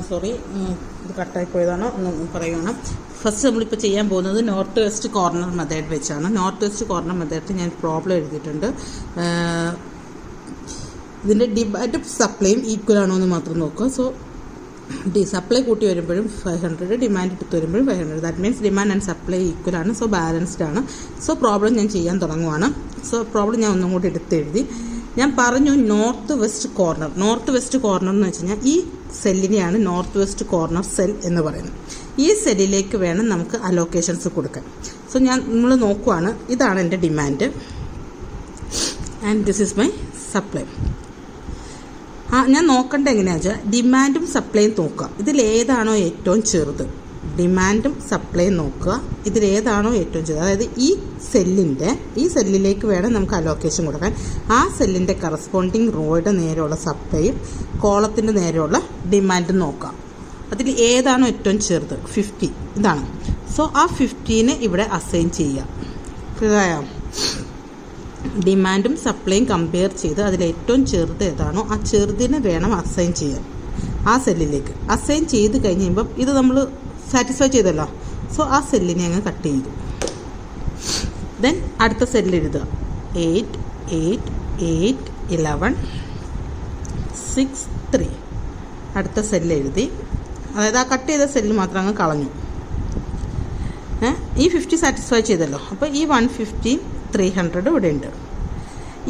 Sorry, ഇത് കട്ടായി പോയതാണ്, ഒന്ന് പറയുകയാണ്. ഫസ്റ്റ് നമ്മളിപ്പോൾ ചെയ്യാൻ പോകുന്നത് നോർത്ത് വെസ്റ്റ് കോർണർ മെത്തേഡ് വെച്ചാണ്. നോർത്ത് വെസ്റ്റ് കോർണർ മെത്തേഡ് ഞാൻ പ്രോബ്ലം എഴുതിയിട്ടുണ്ട്. ഇതിൻ്റെ ഡിമാൻഡും സപ്ലൈയും ഈക്വൽ ആണോ എന്ന് മാത്രം നോക്കുക. സോ സപ്ലൈ കൂട്ടി വരുമ്പോഴും 500, ഡിമാൻഡ് എടുത്ത് വരുമ്പോഴും 500. That means demand and supply equal ആണ്. സോ ബാലൻസ്ഡ് ആണ്. സോ പ്രോബ്ലം ഞാൻ ചെയ്യാൻ തുടങ്ങുവാണ്. സോ പ്രോബ്ലം ഞാൻ ഒന്നും കൂടി എടുത്തെഴുതി. ഞാൻ പറഞ്ഞു north west corner. North west corner എന്ന് വെച്ച് കഴിഞ്ഞാൽ ഈ സെല്ലിനെയാണ് നോർത്ത് വെസ്റ്റ് കോർണർ സെൽ എന്ന് പറയുന്നത്. ഈ സെല്ലിലേക്ക് വേണം നമുക്ക് അലോക്കേഷൻസ് കൊടുക്കാൻ. സോ നമ്മൾ നോക്കുവാണ്, ഇതാണ് എൻ്റെ demand and this is my supply. ഞാൻ നോക്കേണ്ടത് എങ്ങനെയാണെന്ന് വെച്ചാൽ ഡിമാൻഡും സപ്ലൈയും നോക്കുക. ഇതിലേതാണോ ഏറ്റവും ചെറുത്, ഡിമാൻഡും സപ്ലൈയും നോക്കുക. ഇതിലേതാണോ ഏറ്റവും ചെറുത്, അതായത് ഈ സെല്ലിലേക്ക് വേണം നമുക്ക് അലോക്കേഷൻ കൊടുക്കാൻ. ആ സെല്ലിൻ്റെ കറസ്പോണ്ടിങ് റോയുടെ നേരെയുള്ള സപ്ലൈയും കോളത്തിൻ്റെ നേരെയുള്ള ഡിമാൻഡും നോക്കാം. അതിൽ ഏതാണോ ഏറ്റവും ചെറുത്, 50 ഇതാണ്. സോ ആ 50നെ ഇവിടെ അസൈൻ ചെയ്യുക. ക്ലിയറായോ? ഡിമാൻഡും സപ്ലൈയും കമ്പയർ ചെയ്ത് അതിലേറ്റവും ചെറുത് ഏതാണോ ആ ചെറുതിനെ വേണം അസൈൻ ചെയ്യാൻ. ആ സെല്ലിലേക്ക് അസൈൻ ചെയ്ത് കഴിഞ്ഞ് കഴിയുമ്പം ഇത് നമ്മൾ സാറ്റിസ്ഫൈ ചെയ്തല്ലോ. സോ ആ സെല്ലിനെ അങ്ങ് കട്ട് ചെയ്തു. ദെൻ അടുത്ത സെല്ലിൽ എഴുതുക 8, 8, 8, 11, 6, 3. അടുത്ത സെല്ല് എഴുതി. അതായത് ആ കട്ട് ചെയ്ത സെല്ല് മാത്രം അങ്ങ് കളഞ്ഞു. ഈ 50 സാറ്റിസ്ഫൈ ചെയ്തല്ലോ. അപ്പോൾ ഈ 150, 300 ഇവിടെ ഉണ്ട്.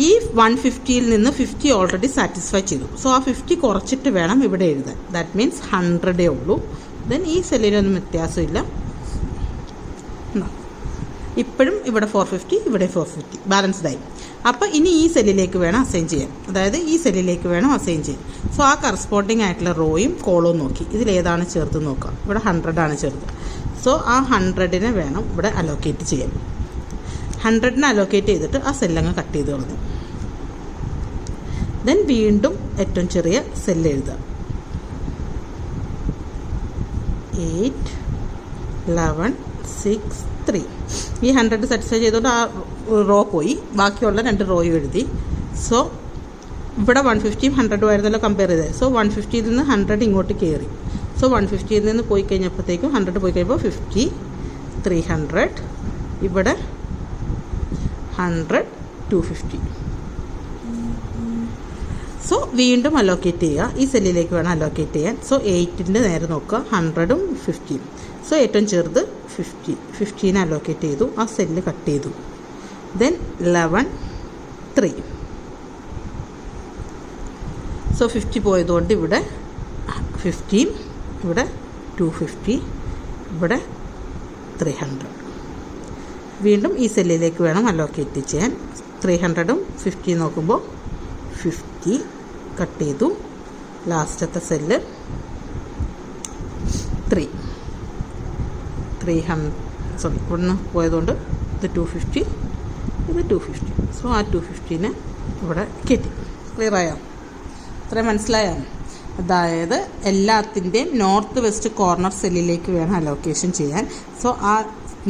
ഈ 150യിൽ നിന്ന് 50 ഓൾറെഡി സാറ്റിസ്ഫൈ ചെയ്തു. സോ ആ 50 കുറച്ചിട്ട് വേണം ഇവിടെ എഴുതാൻ. ദാറ്റ് മീൻസ് 100 ഉള്ളൂ. ദെൻ ഈ സെല്ലിനൊന്നും വ്യത്യാസമില്ല. ഇപ്പോഴും ഇവിടെ 450, ഇവിടെ 450, ബാലൻസ്ഡ് ആയി. അപ്പോൾ ഇനി ഈ സെല്ലിലേക്ക് വേണം അസൈൻ ചെയ്യാൻ. അതായത് ഈ സെല്ലിലേക്ക് വേണം അസൈൻ ചെയ്യാൻ. സോ ആ കറസ്പോണ്ടിങ് ആയിട്ടുള്ള റോയും കോളവും നോക്കി ഇതിലേതാണ് ചെറുത് നോക്കുക. ഇവിടെ 100 ആണ് ചെറുത്. സോ ആ 100നെ വേണം ഇവിടെ അലോക്കേറ്റ് ചെയ്യാൻ. 100നെ അലോക്കേറ്റ് ചെയ്തിട്ട് ആ സെല്ലങ്ങ് കട്ട് ചെയ്ത് കളഞ്ഞു. ദെൻ വീണ്ടും ഏറ്റവും ചെറിയ സെല്ല് എഴുതുക 8, 11, 6, 3. ഈ 100 സാറ്റിസ്ഫൈ ചെയ്തുകൊണ്ട് ആ റോ പോയി. ബാക്കിയുള്ള 2 റോയും എഴുതി. സോ ഇവിടെ 150, 100 ആയിരുന്നല്ലോ കമ്പയർ ചെയ്തത്. സോ 150യിൽ നിന്ന് 100 ഇങ്ങോട്ട് കയറി. സോ 150യിൽ നിന്ന് പോയി കഴിഞ്ഞപ്പോഴത്തേക്കും 100 പോയി കഴിയുമ്പോൾ 50, 300, ഇവിടെ 100, 250. സോ വീണ്ടും അലോക്കേറ്റ് ചെയ്യുക. ഈ സെല്ലിലേക്ക് വേണം അലോക്കേറ്റ് ചെയ്യാൻ. സോ 8ൻ്റെ നേരെ നോക്കുക, 100ഉം 50. സോ ഏറ്റവും ചെറുത് 50നെ അലോക്കേറ്റ് ചെയ്തു. ആ സെല്ല് കട്ട് ചെയ്തു. ദെൻ 11, 3. സോ 50 പോയതുകൊണ്ട് ഇവിടെ 50, ഇവിടെ 250, ഇവിടെ 300. വീണ്ടും ഈ സെല്ലിലേക്ക് വേണം അലോക്കേറ്റ് ചെയ്യാൻ. 300ഉം 50 നോക്കുമ്പോൾ 50 കട്ട് ചെയ്തു. ലാസ്റ്റത്തെ സെല്ല് 300 ഇവിടുന്ന് പോയതുകൊണ്ട് ഇത് 250, ഇത് 250. സോ ആ 250നെ ഇവിടെ കയറ്റി. ക്ലിയറായോ? ഇത്രയും മനസ്സിലായോ? അതായത് എല്ലാത്തിൻ്റെയും നോർത്ത് വെസ്റ്റ് കോർണർ സെല്ലിലേക്ക് വേണം അലോക്കേഷൻ ചെയ്യാൻ. സോ ആ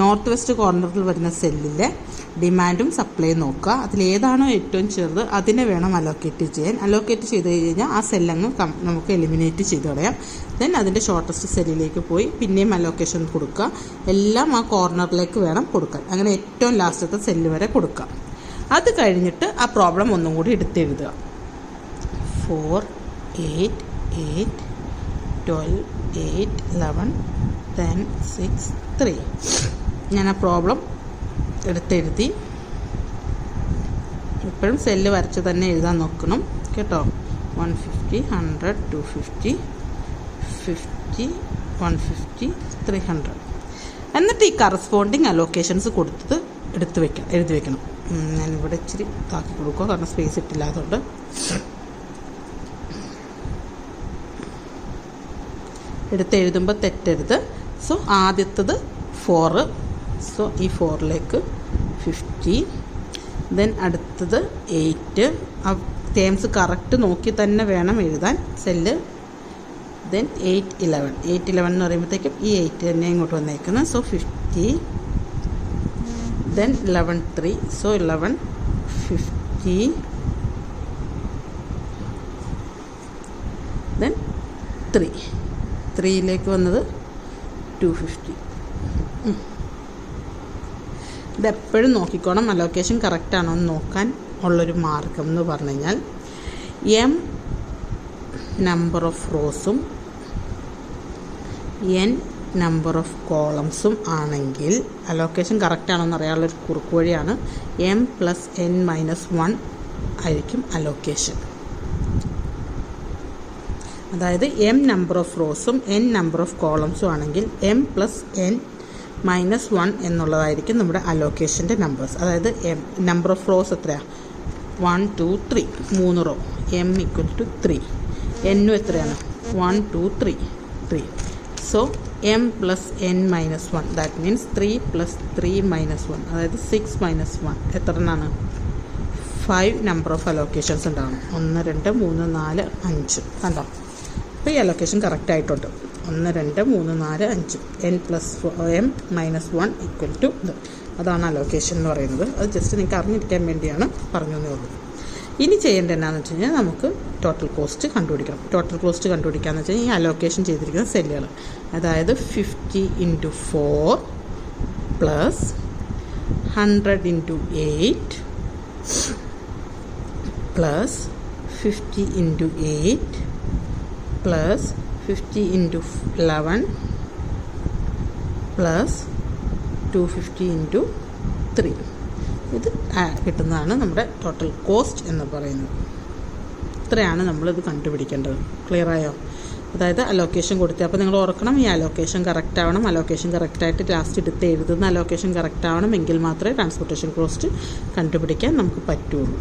നോർത്ത് വെസ്റ്റ് കോർണറിൽ വരുന്ന സെല്ലിലെ ഡിമാൻഡും സപ്ലൈയും നോക്കുക. അതിലേതാണോ ഏറ്റവും ചെറുത് അതിനെ വേണം അലോക്കേറ്റ് ചെയ്യാൻ. അലോക്കേറ്റ് ചെയ്ത് കഴിഞ്ഞാൽ ആ സെല്ലങ്ങ് നമുക്ക് എലിമിനേറ്റ് ചെയ്ത് കളയാം. ദെൻ അതിൻ്റെ ഷോർട്ടസ്റ്റ് സെല്ലിലേക്ക് പോയി പിന്നെയും അലോക്കേഷൻ കൊടുക്കുക. എല്ലാം ആ കോർണറിലേക്ക് വേണം കൊടുക്കാൻ. അങ്ങനെ ഏറ്റവും ലാസ്റ്റത്തെ സെല്ല് വരെ കൊടുക്കുക. അത് കഴിഞ്ഞിട്ട് ആ പ്രോബ്ലം ഒന്നും കൂടി എടുത്തെഴുതുക. 4, 8, 8, 12, 8, 11, 10, 6, 3. ഞാൻ ആ പ്രോബ്ലം എടുത്തെഴുതി. ഇപ്പോഴും സെല്ല് വരച്ച് തന്നെ എഴുതാൻ നോക്കണം കേട്ടോ. 150, 100, 250, 50, 150, 300. എന്നിട്ട് ഈ കറസ്പോണ്ടിങ് അലോക്കേഷൻസ് കൊടുത്തത് എഴുതി വെക്കണം. ഞാനിവിടെ ഇച്ചിരി താക്കി കൊടുക്കുക, കാരണം സ്പേസ് ഇട്ടില്ലാത്തതുകൊണ്ട്. എഴുതുമ്പോൾ തെറ്റരുത്. സോ ആദ്യത്തത് 4. സോ ഈ 4ലേക്ക് 50. ദെൻ അടുത്തത് 8. ആ ടേംസ് കറക്റ്റ് നോക്കി തന്നെ വേണം എഴുതാൻ സെല്ല്. ദെൻ 8, 11. 8, 11 എന്ന് പറയുമ്പോഴത്തേക്കും ഈ 8 തന്നെ ഇങ്ങോട്ട് വന്നേക്കുന്നത്. സോ 50. ദെൻ 11, 3. സോ 11, 50. then 3യിലേക്ക് വന്നത് 250. ഇതെപ്പോഴും നോക്കിക്കോണം. അലോക്കേഷൻ കറക്റ്റാണോ എന്ന് നോക്കാൻ ഉള്ളൊരു മാർഗം എന്ന് പറഞ്ഞു കഴിഞ്ഞാൽ m നമ്പർ ഓഫ് റോസും n നമ്പർ ഓഫ് കോളംസും ആണെങ്കിൽ അലോക്കേഷൻ കറക്റ്റാണോ എന്ന് അറിയാനുള്ളൊരു കുറുക്ക് വഴിയാണ് m+n-1 ആയിരിക്കും അലോക്കേഷൻ. അതായത് m നമ്പർ ഓഫ് റോസും n നമ്പർ ഓഫ് കോളംസും ആണെങ്കിൽ m+n-1 എന്നുള്ളതായിരിക്കും നമ്മുടെ അലോക്കേഷൻ്റെ നമ്പേഴ്സ്. അതായത് നമ്പർ ഓഫ് റോസ് എത്രയാണ്? 1 2 3 3 റോ, m = 3. n എത്രയാണ്? 1 2 3 3. സോ m+n-1 ദാറ്റ് മീൻസ് 3 + 3 - 1 അതായത് 6 - 1 എത്ര എണ്ണമാണ്? 5 നമ്പർ ഓഫ് അലോക്കേഷൻസ് ഉണ്ടാവണം. 1 2 3 4 5 കണ്ടോ? അപ്പോൾ ഈ അലോക്കേഷൻ കറക്റ്റായിട്ടുണ്ട്. 1 2 3 4 5 n+m-1 = ഇത്. അതാണ് അലോക്കേഷൻ എന്ന് പറയുന്നത്. അത് ജസ്റ്റ് നിങ്ങൾക്ക് അറിഞ്ഞിരിക്കാൻ വേണ്ടിയാണ് പറഞ്ഞു എന്നേ ഉള്ളൂ. ഇനി ചെയ്യേണ്ടത് എന്താണെന്ന് വെച്ച് കഴിഞ്ഞാൽ നമുക്ക് ടോട്ടൽ കോസ്റ്റ് കണ്ടുപിടിക്കണം. ടോട്ടൽ കോസ്റ്റ് കണ്ടുപിടിക്കാമെന്ന് വെച്ച് കഴിഞ്ഞാൽ ഈ അലോക്കേഷൻ ചെയ്തിരിക്കുന്ന സെല്ലുകൾ, അതായത് 50 × 4 + 100 × 8 + 50 × 8 + 50 × 11 + 250 × 3. ഇത് കിട്ടുന്നതാണ് നമ്മുടെ ടോട്ടൽ കോസ്റ്റ് എന്ന് പറയുന്നത്. ഇത്രയാണ് നമ്മളിത് കണ്ടുപിടിക്കേണ്ടത്. ക്ലിയർ ആയോ? അതായത് അലോക്കേഷൻ കൊടുത്തത്. അപ്പോൾ നിങ്ങൾ ഓർക്കണം, ഈ അലോക്കേഷൻ കറക്റ്റ് ആവണം. അലോക്കേഷൻ കറക്റ്റായിട്ട് ലാസ്റ്റ് എടുത്ത് എഴുതുന്ന അലോക്കേഷൻ കറക്റ്റ് ആവണം. എങ്കിൽ മാത്രമേ ട്രാൻസ്പോർട്ടേഷൻ കോസ്റ്റ് കണ്ടുപിടിക്കാൻ നമുക്ക് പറ്റുള്ളൂ.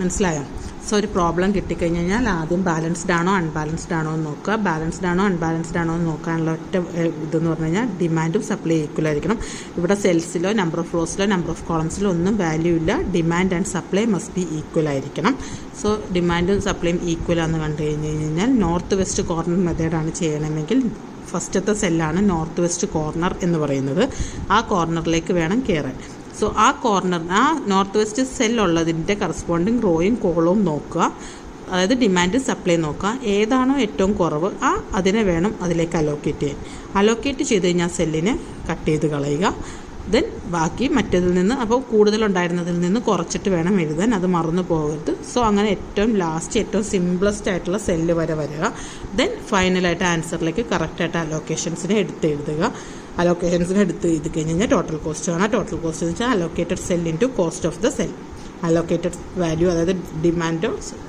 മനസ്സിലായോ? സോ ഒരു പ്രോബ്ലം കിട്ടിക്കഴിഞ്ഞ് കഴിഞ്ഞാൽ ആദ്യം ബാലൻസ്ഡ് ആണോ അൺബാലൻസ്ഡ് ആണോ എന്ന് നോക്കുക. ബാലൻസ്ഡ് ആണോ അൺബാലൻസ്ഡ് ആണോ എന്ന് നോക്കാനുള്ള ഒറ്റ ഇതെന്ന് പറഞ്ഞു കഴിഞ്ഞാൽ ഡിമാൻഡും സപ്ലൈ ഈക്വൽ ആയിരിക്കണം. ഇവിടെ സെൽസിലോ നമ്പർ ഓഫ് റോസിലോ നമ്പർ ഓഫ് കോളംസിലോ ഒന്നും വാല്യൂ ഇല്ല. Demand and supply must be equal ആയിരിക്കണം. സോ ഡിമാൻഡും സപ്ലൈയും ഈക്വൽ ആണെന്ന് കണ്ടു കഴിഞ്ഞ് കഴിഞ്ഞാൽ നോർത്ത് വെസ്റ്റ് കോർണർ മെത്തേഡാണ് ചെയ്യണമെങ്കിൽ ഫസ്റ്റത്തെ സെല്ലാണ് നോർത്ത് വെസ്റ്റ് കോർണർ എന്ന് പറയുന്നത്. ആ കോർണറിലേക്ക് വേണം കയറാൻ. സോ ആ നോർത്ത് വെസ്റ്റ് സെല്ലുള്ളതിൻ്റെ കറസ്പോണ്ടിങ് റോയും കോളവും നോക്കുക. അതായത് ഡിമാൻഡ് സപ്ലൈ നോക്കുക. ഏതാണോ ഏറ്റവും കുറവ് അതിനെ വേണം അതിലേക്ക് അലോക്കേറ്റ് ചെയ്യാൻ. അലോക്കേറ്റ് ചെയ്ത് കഴിഞ്ഞാൽ സെല്ലിനെ കട്ട് ചെയ്ത് കളയുക. ദെൻ ബാക്കി മറ്റേതിൽ നിന്ന്, അപ്പോൾ കൂടുതലുണ്ടായിരുന്നതിൽ നിന്ന് കുറച്ചിട്ട് വേണം എഴുതാൻ. അത് മറന്നു പോകരുത്. സോ അങ്ങനെ ഏറ്റവും ലാസ്റ്റ് ഏറ്റവും സിംപ്ലസ്റ്റ് ആയിട്ടുള്ള സെല്ല് വരെ വരിക. ദെൻ ഫൈനലായിട്ട് ആൻസറിലേക്ക് കറക്റ്റായിട്ട് അലോക്കേഷൻസിനെ എടുത്ത് എഴുതുക. അലോക്കേഷൻസിന് എടുത്ത് എഴുതി കഴിഞ്ഞ് കഴിഞ്ഞാൽ ടോട്ടൽ കോസ്റ്റ് ആണ്. ടോട്ടൽ കോസ്റ്റ് എന്ന് വെച്ചാൽ allocated cell into cost of the cell. Allocated value അതായത് ഡിമാൻഡ്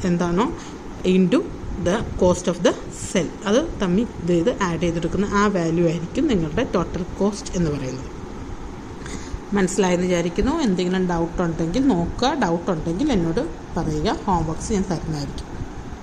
എന്താണോ into the cost of the cell, അത് തമ്മിൽ ഇത് ആഡ് ചെയ്തെടുക്കുന്ന ആ വാല്യൂ ആയിരിക്കും നിങ്ങളുടെ ടോട്ടൽ കോസ്റ്റ് എന്ന് പറയുന്നത്. മനസ്സിലായെന്ന് വിചാരിക്കുന്നു. എന്തെങ്കിലും ഡൗട്ട് ഉണ്ടെങ്കിൽ നോക്കുക. ഡൗട്ട് ഉണ്ടെങ്കിൽ എന്നോട് പറയുക. ഹോംവർക്ക്സ് ഞാൻ തരുന്നതായിരിക്കും.